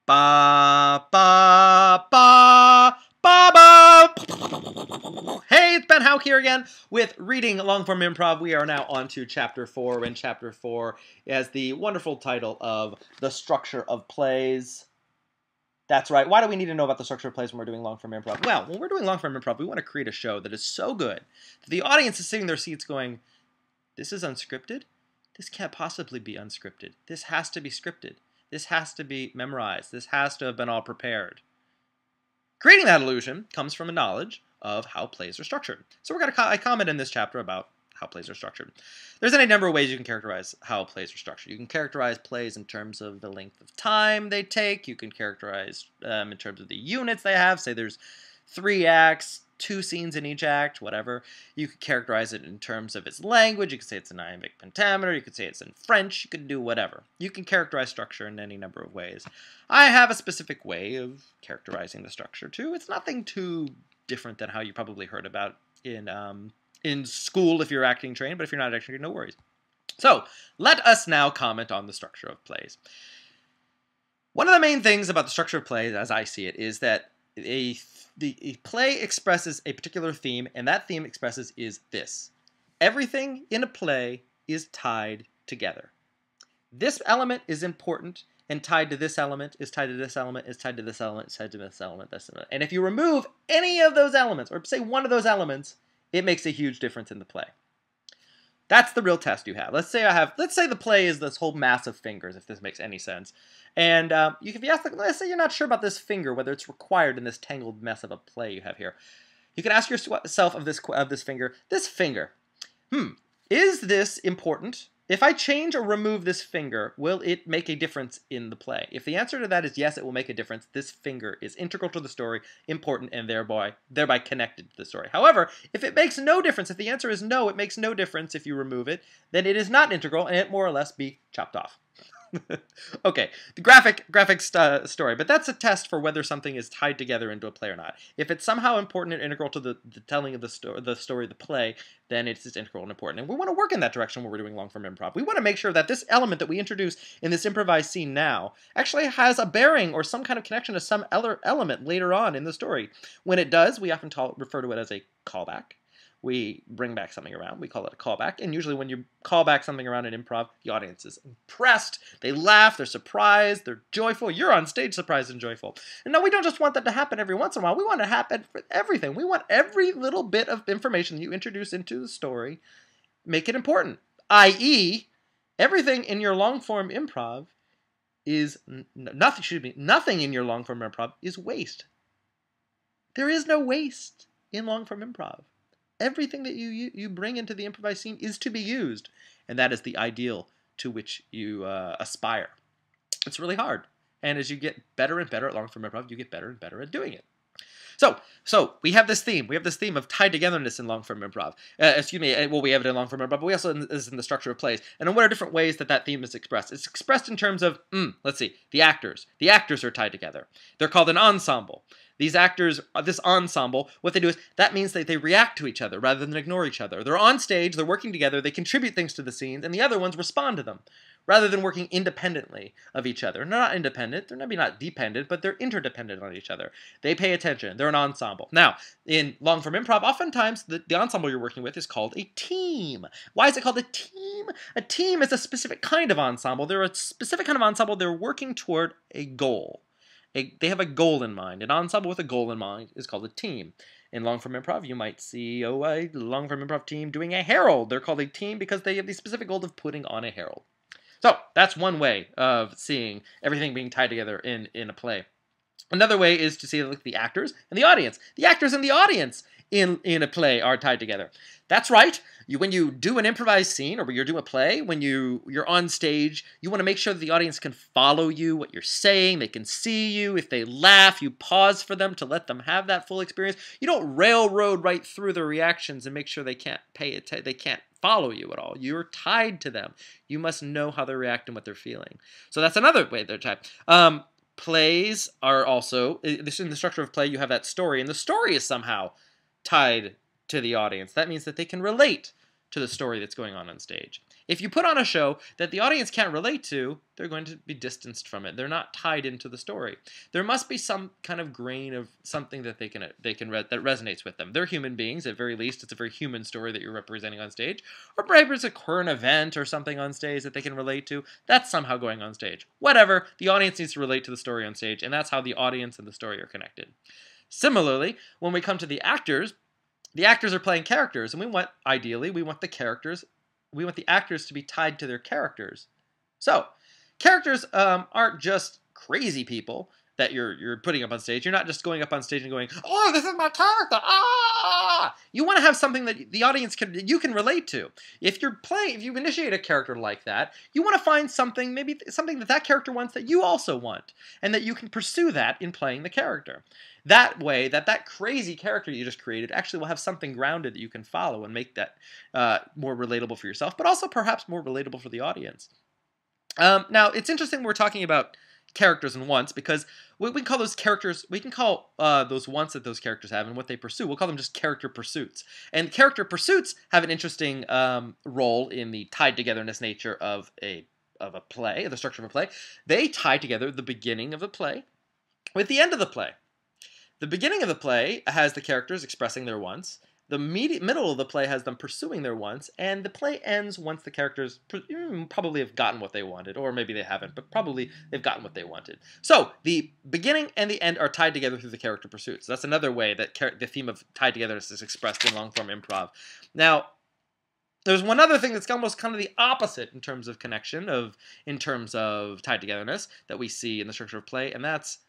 Ba ba ba ba ba. Hey, it's Ben Hauck here again with Reading Long-Form Improv. We are now on to Chapter 4, and Chapter 4 has the wonderful title of The Structure of Plays. That's right. Why do we need to know about the structure of plays when we're doing long-form improv? Well, when we're doing long-form improv, we want to create a show that is so good that the audience is sitting in their seats going, this is unscripted? This can't possibly be unscripted. This has to be scripted. This has to be memorized. This has to have been all prepared. Creating that illusion comes from a knowledge of how plays are structured. So I comment in this chapter about how plays are structured. There's any number of ways you can characterize how plays are structured. You can characterize plays in terms of the length of time they take. You can characterize in terms of the units they have. Say there's 3 acts, 2 scenes in each act, whatever. You could characterize it in terms of its language. You could say it's an iambic pentameter. You could say it's in French. You could do whatever. You can characterize structure in any number of ways. I have a specific way of characterizing the structure, too. It's nothing too different than how you probably heard about in school if you're acting trained, but if you're not acting trained, no worries. So, let us now comment on the structure of plays. One of the main things about the structure of plays, as I see it, is that a play expresses a particular theme, and that theme expresses is this. Everything in a play is tied together. This element is important, and tied to this element, is tied to this element, is tied to this element, is tied to this element, this element. And if you remove any of those elements, or say one of those elements, it makes a huge difference in the play. That's the real test you have. Let's say the play is this whole mass of fingers, if this makes any sense. And if you ask, let's say you're not sure about this finger, whether it's required in this tangled mess of a play you have here. You can ask yourself of this finger, is this important? If I change or remove this finger, will it make a difference in the play? If the answer to that is yes, it will make a difference. This finger is integral to the story, important, and thereby connected to the story. However, if it makes no difference, if the answer is no, it makes no difference if you remove it, then it is not integral, and it more or less be chopped off. Okay, the graphic story, but that's a test for whether something is tied together into a play or not. If it's somehow important and integral to the telling of the story of the play, then it's integral and important. And we want to work in that direction when we're doing long-form improv. We want to make sure that this element that we introduce in this improvised scene now actually has a bearing or some kind of connection to some other element later on in the story. When it does, we often refer to it as a callback. We bring back something around. We call it a callback. And usually when you call back something around in improv, the audience is impressed. They laugh. They're surprised. They're joyful. You're on stage surprised and joyful. And no, we don't just want that to happen every once in a while. We want it to happen for everything. We want every little bit of information that you introduce into the story, make it important. I.e., everything in your long-form improv is nothing in your long-form improv is waste. There is no waste in long-form improv. Everything that you bring into the improvised scene is to be used, and that is the ideal to which you aspire. It's really hard, and as you get better and better at long-form improv, you get better and better at doing it. So we have this theme. We have this theme of tied togetherness in long-form improv. We have it in long-form improv, but we also is in the structure of plays. And what are different ways that theme is expressed? It's expressed in terms of, let's see, the actors. The actors are tied together. They're called an ensemble. These actors, this ensemble, what they do is, that means that they react to each other rather than ignore each other. They're on stage, they're working together, they contribute things to the scenes, and the other ones respond to them, rather than working independently of each other. They're not independent, they're maybe not dependent, but they're interdependent on each other. They pay attention, they're an ensemble. Now, in long-form improv, oftentimes the ensemble you're working with is called a team. Why is it called a team? A team is a specific kind of ensemble. They're a specific kind of ensemble, they're working toward a goal. They have a goal in mind. An ensemble with a goal in mind is called a team. In long-form improv, you might see a long-form improv team doing a herald. They're called a team because they have the specific goal of putting on a herald. So that's one way of seeing everything being tied together in a play. Another way is to see the actors and the audience. The actors and the audience in a play are tied together. That's right. When you do an improvised scene or when you're doing a play, when you're on stage, you want to make sure that the audience can follow you, what you're saying, they can see you. If they laugh, you pause for them to let them have that full experience. You don't railroad right through their reactions and make sure they can't follow you at all. You're tied to them. You must know how they react and what they're feeling. So that's another way they're tied. Plays are also, in the structure of play, you have that story, and the story is somehow tied to the audience. That means that they can relate to the story that's going on stage. If you put on a show that the audience can't relate to, they're going to be distanced from it. They're not tied into the story. There must be some kind of grain of something that that resonates with them. They're human beings, at very least. It's a very human story that you're representing on stage. Or perhaps it's a current event or something on stage that they can relate to. That's somehow going on stage. Whatever, the audience needs to relate to the story on stage, and that's how the audience and the story are connected. Similarly, when we come to the actors are playing characters, and ideally, we want the actors to be tied to their characters. So, characters aren't just crazy people that you're putting up on stage. You're not just going up on stage and going, "Oh, this is my character!" Ah! You want to have something that the audience can relate to. If you initiate a character like that, you want to find something, maybe something that character wants that you also want, and that you can pursue that in playing the character. That way, that crazy character you just created actually will have something grounded that you can follow and make that more relatable for yourself, but also perhaps more relatable for the audience. Now, it's interesting we're talking about characters and wants, because we can call those characters, we can call those wants that those characters have and what they pursue, we'll call them just character pursuits. And character pursuits have an interesting role in the tied togetherness nature of a play, the structure of a play. They tie together the beginning of the play with the end of the play. The beginning of the play has the characters expressing their wants. The middle of the play has them pursuing their wants, and the play ends once the characters probably have gotten what they wanted, or maybe they haven't, but probably they've gotten what they wanted. So the beginning and the end are tied together through the character pursuits. That's another way that the theme of tied togetherness is expressed in long-form improv. Now, there's one other thing that's almost kind of the opposite in terms of connection, in terms of tied togetherness, that we see in the structure of play, and that's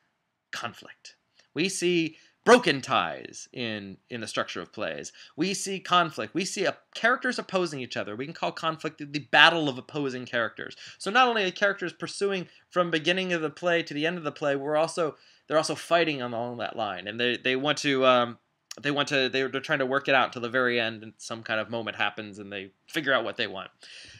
conflict. We see broken ties in the structure of plays. We see conflict. We see characters opposing each other. We can call conflict the battle of opposing characters. So not only are characters pursuing from beginning of the play to the end of the play, they're also fighting along that line, and they're trying to work it out until the very end, and some kind of moment happens, and they figure out what they want.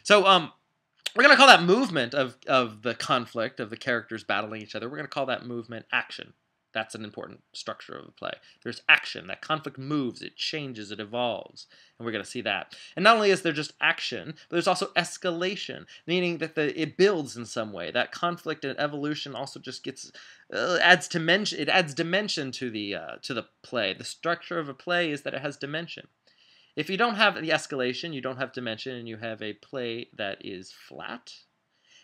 So we're going to call that movement of the conflict of the characters battling each other. We're going to call that movement action. That's an important structure of a play. There's action. That conflict moves, it changes, it evolves. And we're going to see that. And not only is there just action, but there's also escalation, meaning that it builds in some way. That conflict and evolution also just adds dimension to the play. The structure of a play is that it has dimension. If you don't have the escalation, you don't have dimension, and you have a play that is flat.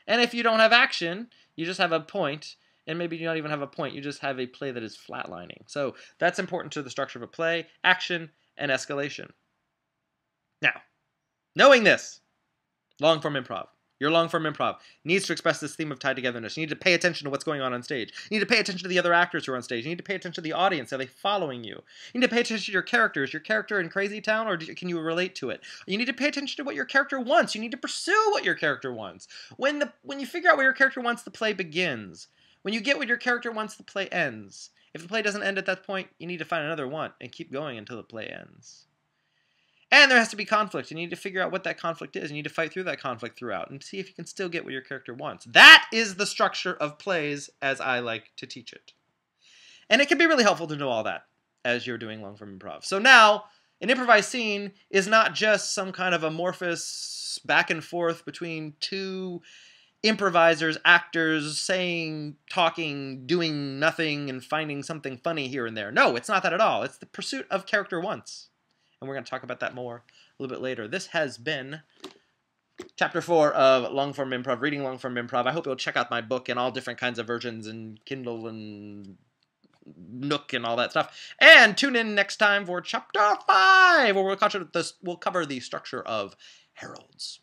And if you don't have action, you just have a point. And maybe you don't even have a point, you just have a play that is flatlining. So that's important to the structure of a play, action and escalation. Now, knowing this, long-form improv, your long-form improv needs to express this theme of tied togetherness. You need to pay attention to what's going on stage. You need to pay attention to the other actors who are on stage. You need to pay attention to the audience. Are they following you? You need to pay attention to your characters. Your character in Crazy Town, or can you relate to it? You need to pay attention to what your character wants. You need to pursue what your character wants. When you figure out what your character wants, the play begins. When you get what your character wants, the play ends. If the play doesn't end at that point, you need to find another want and keep going until the play ends. And there has to be conflict. You need to figure out what that conflict is. You need to fight through that conflict throughout and see if you can still get what your character wants. That is the structure of plays as I like to teach it. And it can be really helpful to know all that as you're doing long-form improv. So now, an improvised scene is not just some kind of amorphous back and forth between two improvisers, actors, saying, talking, doing nothing, and finding something funny here and there. No, it's not that at all. It's the pursuit of character wants. And we're going to talk about that more a little bit later. This has been Chapter 4 of Long-Form Improv, Reading Long-Form Improv. I hope you'll check out my book in all different kinds of versions, and Kindle and Nook and all that stuff. And tune in next time for Chapter 5, where we'll cover the structure of heralds.